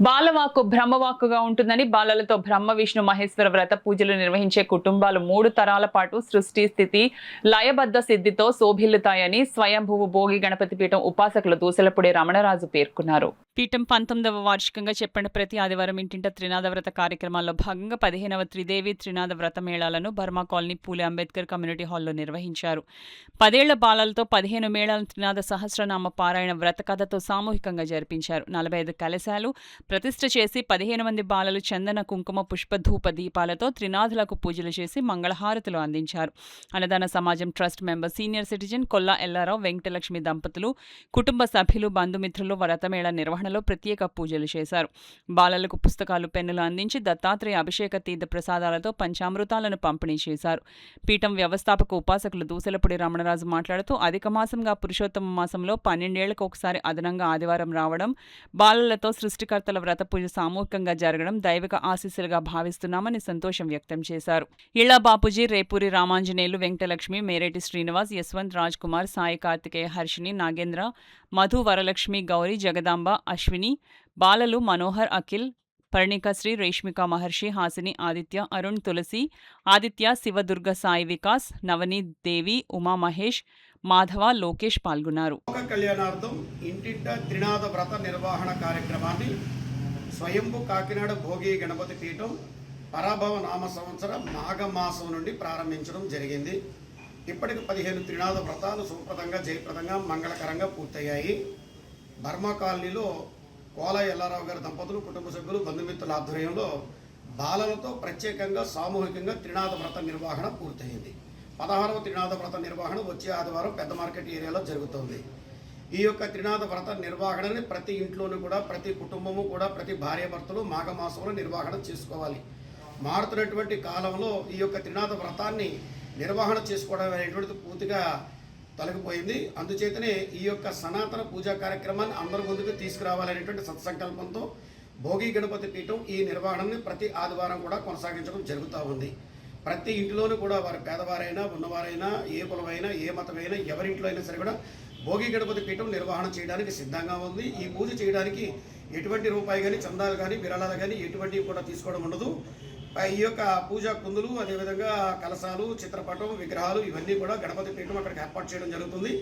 బాలవాక్కు బ్రహ్మవాక్కుగా ఉంటుందని బాలలతో బ్రహ్మ విష్ణు మహేశ్వర వ్రత పూజలు నిర్వహించే కుటుంబాలు 3 తరాల పాటు సృష్టి స్థితి లయబద్ధ సిద్ధితో శోభిల్లుతాయని స్వయంభువు భోగి గణపతి పీఠం ఉపాసకులు దూసలపూడి రమణరాజు పేర్కొన్నారు. పీఠం 19వ వార్షికంగా చెప్పండి ప్రతి ఆదివారం ఇంటింట త్రినాద వ్రత కార్యక్రమాల్లో భాగంగా 15వ త్రిదేవి త్రినాద వ్రత మేళాలను బర్మా కాలనీ పూలే అంబేద్కర్ కమ్యూనిటీ హాల్లో నిర్వహించారు. 10 ఏళ్ల బాలలతో 15 మేళాల త్రినాద సహస్రనామ పారాయణ వ్రత కథతో సామూహికంగా జరిపించారు. 45 కలశాలు ప్రతిష్ఠ చేసి 15 మంది బాలలు చందన కుంకుమ పుష్ప ధూప దీపాలతో త్రినాథులకు పూజలు చేసి మంగళహారతులు అందించారు. అన్నదాన సమాజం trust member senior citizen Kolla Ella Rao Venkatalakshmi దంపతులు కుటుంబ సభ్యులు బంధుమిత్రులు వ్రతమేళ నిర్వహణలో ప్రత్యేక పూజలు చేశారు. బాలలకు పుస్తకాలు పెన్నులు అందించి దత్తాత్రేయ అభిషేక తీర్థ ప్రసాదాలతో పంచామృతాలను పంపిణీ చేశారు. పీఠం వ్యవస్థాపక ఉపాసకులు దూసలపూడి రమణరాజు మాట్లాడుతూ అధిక మాసంగా పురుషోత్తమ మాసంలో 12 ఏళ్లకు ఒకసారి అదనంగా ఆదివారం రావడం, బాలలతో సృష్టికర్తల వ్రత పూజ సామూహికంగా జరగడం దైవిక ఆశీస్సులుగా భావిస్తున్నామని సంతోషం వ్యక్తం చేశారు. ఇళ్ల బాపూజీ, రేపూరి రామాంజనేయులు, వెంకటలక్ష్మి, మేరేటి శ్రీనివాస్, యశ్వంత్ రాజ్ కుమార్, సాయి కార్తికేయ, హర్షిని, నాగేంద్ర, మధు, వరలక్ష్మి, గౌరీ, జగదాంబ, అశ్విని, బాలలు మనోహర్, అఖిల్, పర్ణికశ్రీ, రేష్మిక మహర్షి, హాసిని, ఆదిత్య, అరుణ్, తులసి, ఆదిత్య, శివదుర్గ, సాయి వికాస్, నవనీత్, దేవి, ఉమా మహేష్, మాధవ, లోకేష్ పాల్గొన్నారు. కళ్యాణార్థం ఇంటింట త్రినాద వ్రత నిర్వహణ కార్యక్రమాన్ని స్వయంభు కాకినాడ భోగి గణపతి పీఠం పరాభవ నామ సంవత్సరం మాఘమాసం నుండి ప్రారంభించడం జరిగింది. ఇప్పటికి 15 త్రినాద వ్రతాలు సుప్రదంగా జయప్రదంగా మంగళకరంగా పూర్తయ్యాయి. బర్మా కాలనీలో కోల ఎల్లారావు గారి దంపతులు కుటుంబ సభ్యులు బంధుమిత్రుల ఆధ్వర్యంలో బాలలతో ప్రత్యేకంగా సామూహికంగా త్రినాద వ్రత నిర్వహణ పూర్తయింది. 16వ త్రినాద వ్రత నిర్వహణ వచ్చే ఆదివారం పెద్ద మార్కెట్ ఏరియాలో జరుగుతుంది. ఈ యొక్క త్రినాద వ్రత నిర్వహణని ప్రతి ఇంట్లోనూ కూడా ప్రతి కుటుంబము కూడా ప్రతి భార్యాభర్తలు మాఘమాసంలో నిర్వహణ చేసుకోవాలి. మారుతున్నటువంటి కాలంలో ఈ యొక్క త్రినాద వ్రతాన్ని నిర్వహణ చేసుకోవడం అనేటువంటిది పూర్తిగా తొలగిపోయింది. అందుచేతనే ఈ యొక్క సనాతన పూజా కార్యక్రమాన్ని అందరి ముందుకు తీసుకురావాలనేటువంటి సత్సంకల్పంతో భోగి గణపతి పీఠం ఈ నిర్వహణని ప్రతి ఆదివారం కూడా కొనసాగించడం జరుగుతూ ఉంది. ప్రతి ఇంటిలోనూ కూడా వారు పేదవారైనా ఉన్నవారైనా ఏ కులమైనా ఏ మతమైనా ఎవరింట్లో అయినా సరే కూడా భోగి గణపతి పీఠం నిర్వహణ చేయడానికి సిద్ధంగా ఉంది. ఈ పూజ చేయడానికి ఎటువంటి రూపాయి కానీ చందాలు కానీ విరాళాలు కానీ ఎటువంటివి కూడా తీసుకోవడం ఉండదు. ఈ యొక్క పూజా కుందులు అదేవిధంగా కలశాలు చిత్రపటం విగ్రహాలు ఇవన్నీ కూడా గణపతి పీఠం అక్కడికి ఏర్పాటు చేయడం జరుగుతుంది.